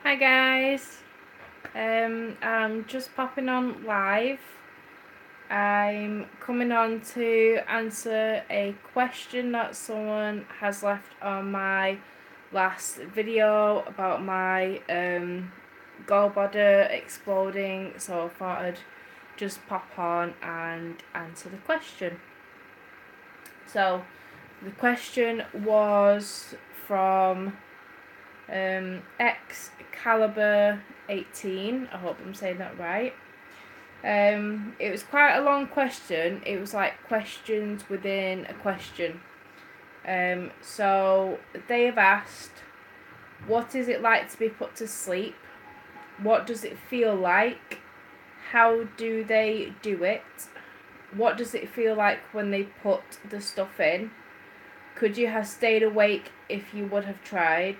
Hi guys, I'm just popping on live. I'm coming on to answer a question that someone has left on my last video about my gallbladder exploding, so I thought I'd just pop on and answer the question. So the question was from Excalibur 18. I hope I'm saying that right. It was quite a long question. It was like questions within a question. So they have asked, what is it like to be put to sleep? What does it feel like? How do they do it? What does it feel like when they put the stuff in? Could you have stayed awake if you would have tried?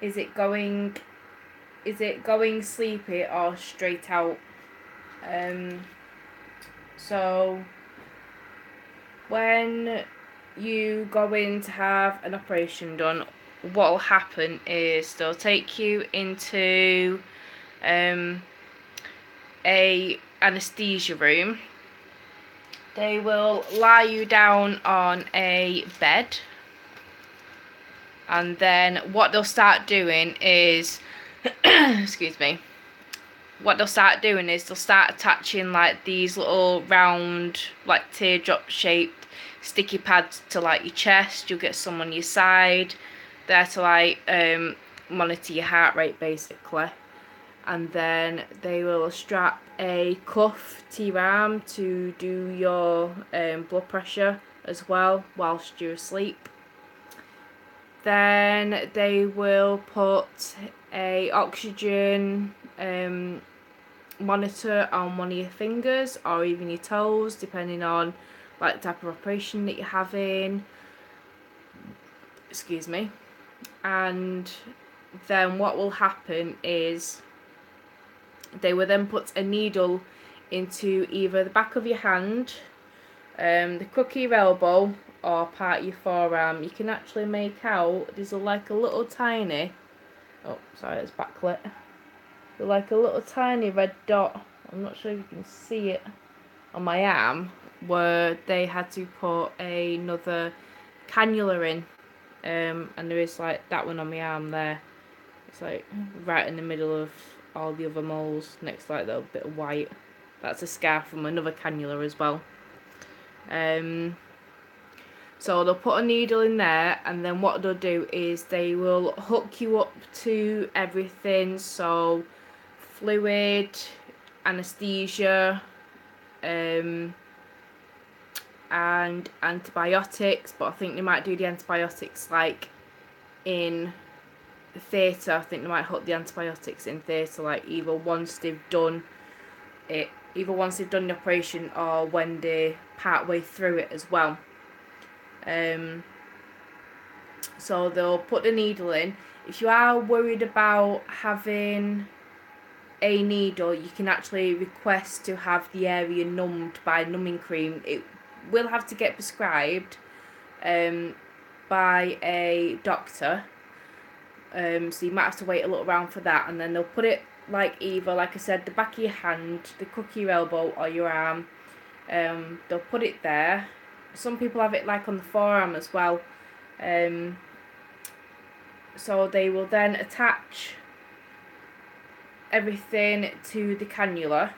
Is it going sleepy or straight out? So when you go in to have an operation done, what will happen is they'll take you into a anesthesia room. They will lie you down on a bed, and then what they'll start doing is excuse me, what they'll start doing is they'll start attaching like these little round, like teardrop shaped sticky pads to like your chest. You'll get some on your side there to like monitor your heart rate basically, and then they will strap a cuff to your arm to do your blood pressure as well whilst you're asleep. Then they will put a oxygen monitor on one of your fingers or even your toes, depending on like the type of operation that you're having. Excuse me. And then what will happen is they will then put a needle into either the back of your hand, the crook of your elbow, or part of your forearm. You can actually make out there's like a little tiny, oh sorry, it's backlit, like a little tiny red dot. I'm not sure if you can see it on my arm, where they had to put another cannula in, and there is like that one on my arm there. It's like right in the middle of all the other moles, next to like that bit of white. That's a scar from another cannula as well. So they'll put a needle in there, and then what they'll do is they will hook you up to everything. So fluid, anesthesia, and antibiotics, but I think they might do the antibiotics like in theatre. I think they might hook the antibiotics in theatre, like either once they've done the operation or when they're part way through it as well. So they'll put the needle in. If you are worried about having a needle, you can actually request to have the area numbed by numbing cream. It will have to get prescribed by a doctor, so you might have to wait a little round for that, and then they'll put it like either, like I said, the back of your hand, the crook of your elbow, or your arm. They'll put it there. Some people have it like on the forearm as well. So they will then attach everything to the cannula.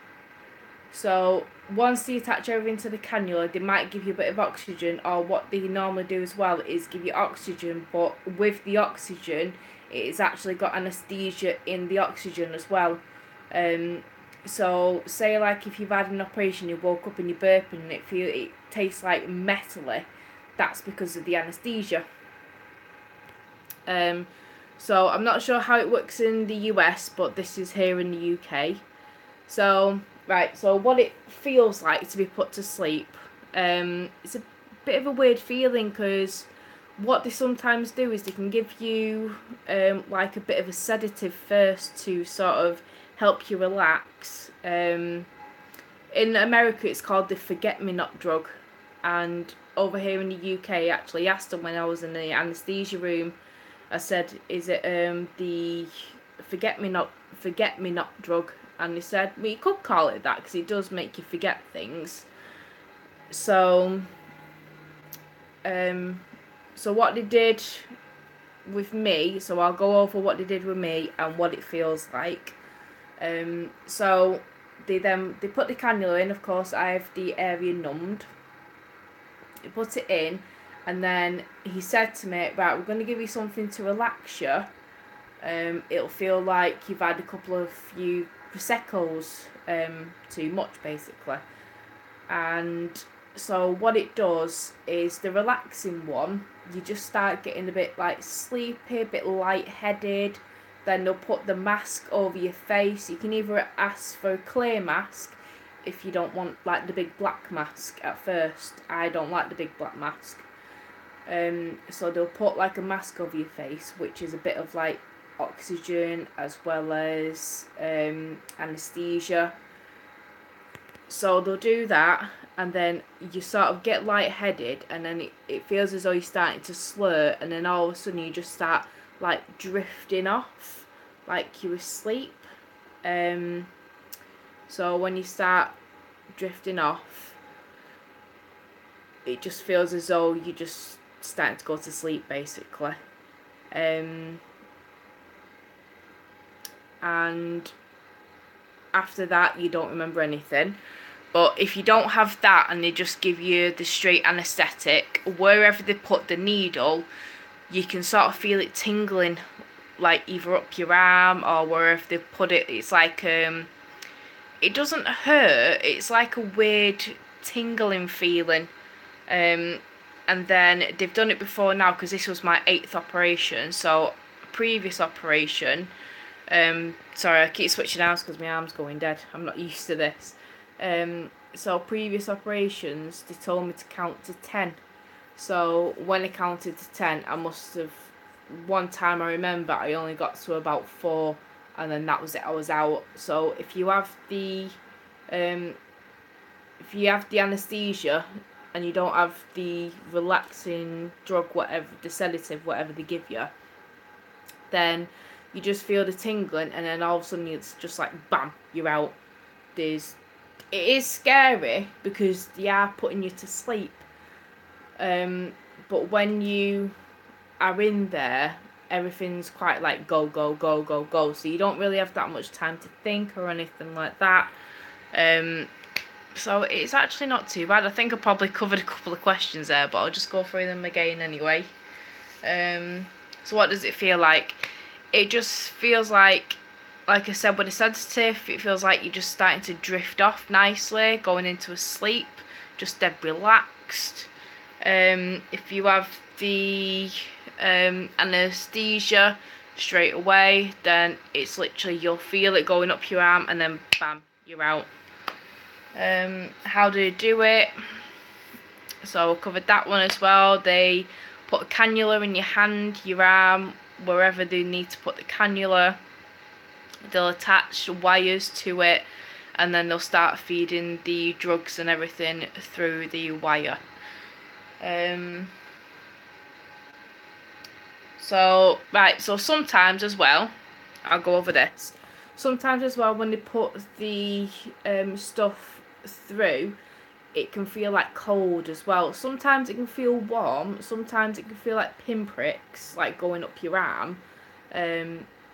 So once they attach everything to the cannula, they might give you a bit of oxygen, or what they normally do as well is give you oxygen, but with the oxygen it's actually got anesthesia in the oxygen as well. So say like if you've had an operation, you woke up and you're burping and it tastes like metally, that's because of the anesthesia. So I'm not sure how it works in the US, but this is here in the UK. So right, so what it feels like to be put to sleep, it's a bit of a weird feeling, because what they sometimes do is they can give you like a bit of a sedative first to sort of help you relax. In America it's called the forget-me-not drug, and over here in the UK I actually asked them when I was in the anaesthesia room. I said, is it the forget-me-not drug, and they said, well, you could call it that because it does make you forget things. So so what they did with me, so I'll go over what they did with me and what it feels like. So they put the cannula in. Of course, I have the area numbed. They put it in, and then he said to me, right, we're going to give you something to relax you. It'll feel like you've had a couple of few Prosecco's too much, basically. And so what it does is the relaxing one, you just start getting a bit like sleepy, a bit lightheaded. Then they'll put the mask over your face. You can either ask for a clear mask if you don't want like the big black mask at first. I don't like the big black mask. So they'll put like a mask over your face, which is a bit of like oxygen as well as anaesthesia. So they'll do that, and then you sort of get lightheaded, and then it feels as though you're starting to slur, and then all of a sudden you just start like drifting off like you're asleep. So when you start drifting off, it just feels as though you're just starting to go to sleep, basically. And after that you don't remember anything. But if you don't have that and they just give you the straight anaesthetic, wherever they put the needle, you can sort of feel it tingling, like either up your arm or wherever they put it. It's like it doesn't hurt, it's like a weird tingling feeling. And then they've done it before now, because this was my 8th operation. So previous operation, sorry, I keep switching arms because my arm's going dead. I'm not used to this. So previous operations, they told me to count to 10. So when I counted to 10, I must have, one time I remember I only got to about 4, and then that was it, I was out. So if you have the anaesthesia and you don't have the relaxing drug, whatever, the sedative, whatever they give you, then you just feel the tingling, and then all of a sudden it's just like bam, you're out. It is scary because they are putting you to sleep. But when you are in there, everything's quite like go, go, go, go, go. So you don't really have that much time to think or anything like that. So it's actually not too bad. I think I probably covered a couple of questions there, but I'll just go through them again anyway. So what does it feel like? It just feels like I said, with a sedative, it feels like you're just starting to drift off nicely, going into a sleep, just dead relaxed. If you have the anaesthesia straight away, then it's literally, you'll feel it going up your arm, and then bam, you're out. How do you do it? So I covered that one as well. They put a cannula in your hand, your arm, wherever they need to put the cannula. They'll attach wires to it, and then they'll start feeding the drugs and everything through the wire. So sometimes as well, I'll go over this. Sometimes as well, when they put the stuff through, it can feel like cold as well. Sometimes it can feel warm. Sometimes it can feel like pinpricks, like going up your arm.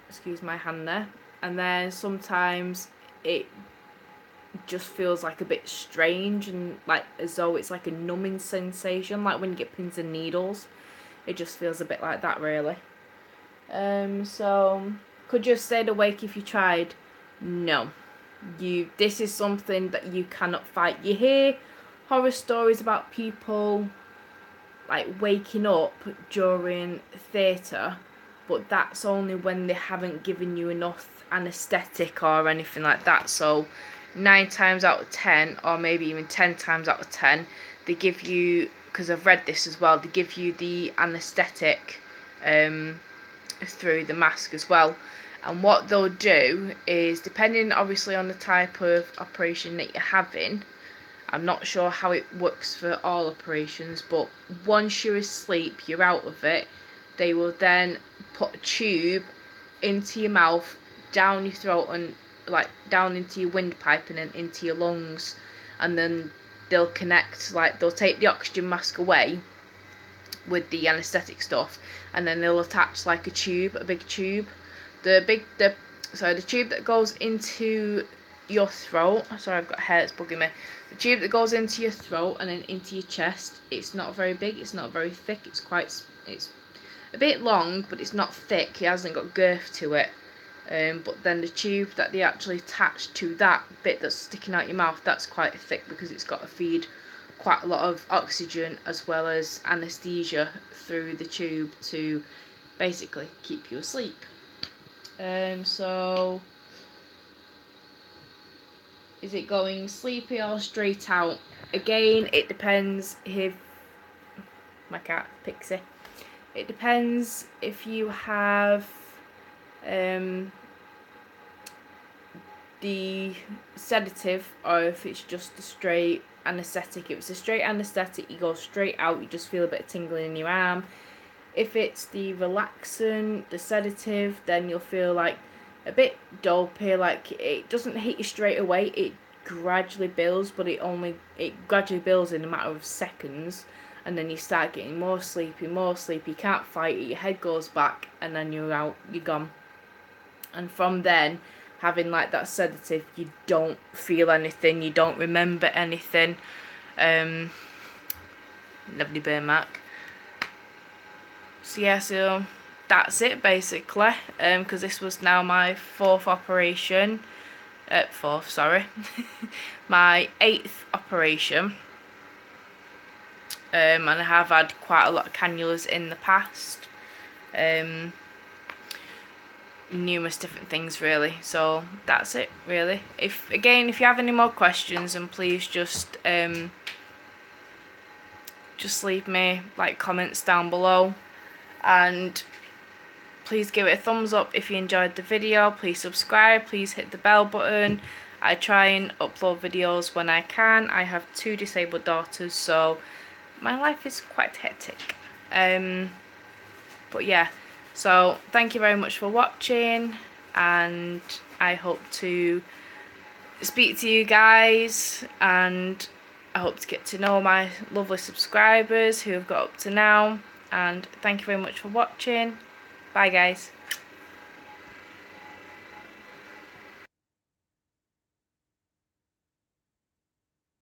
Excuse my hand there. And then sometimes it just feels like a bit strange, and like as though it's like a numbing sensation, like when you get pins and needles. It just feels a bit like that, really. So could you have stayed awake if you tried? No. This is something that you cannot fight. You hear horror stories about people like waking up during theatre, but that's only when they haven't given you enough anaesthetic or anything like that. So 9 times out of 10, or maybe even 10 times out of 10, they give you, because I've read this as well, they give you the anaesthetic through the mask as well. And what they'll do is, depending obviously on the type of operation that you're having, I'm not sure how it works for all operations, but once you're asleep, you're out of it, they will then put a tube into your mouth, down your throat, and like down into your windpipe and then into your lungs, and then they'll connect, like they'll take the oxygen mask away with the anaesthetic stuff, and then they'll attach like a big tube. The tube that goes into your throat. Sorry, I've got hair that's bugging me. The tube that goes into your throat and then into your chest. It's not very big. It's not very thick. It's a bit long, but it's not thick. It hasn't got girth to it. But then the tube that they actually attach to that bit that's sticking out your mouth, that's quite thick because it's got to feed quite a lot of oxygen as well as anaesthesia through the tube to basically keep you asleep. So is it going sleepy or straight out? Again, it depends if my cat Pixie. It depends if you have the sedative or if it's just a straight anaesthetic. If it's a straight anaesthetic, you go straight out, you just feel a bit of tingling in your arm. If it's the relaxant, the sedative, then you'll feel like a bit dopey, like it doesn't hit you straight away, it gradually builds, but it gradually builds in a matter of seconds, and then you start getting more sleepy, you can't fight it, your head goes back, and then you're out, you're gone. And from then, having like that sedative, you don't feel anything, you don't remember anything. Lovely burn mark. So yeah, so that's it basically, because this was now my fourth operation, my 8th operation, and I have had quite a lot of cannulas in the past, numerous different things really. So that's it really. If you have any more questions, and please just leave me like comments down below. And please give it a thumbs up if you enjoyed the video. Please subscribe. Please hit the bell button. I try and upload videos when I can. I have 2 disabled daughters, so my life is quite hectic. But yeah, so thank you very much for watching, and I hope to speak to you guys, and I hope to get to know my lovely subscribers who have got up to now. And thank you very much for watching. Bye guys.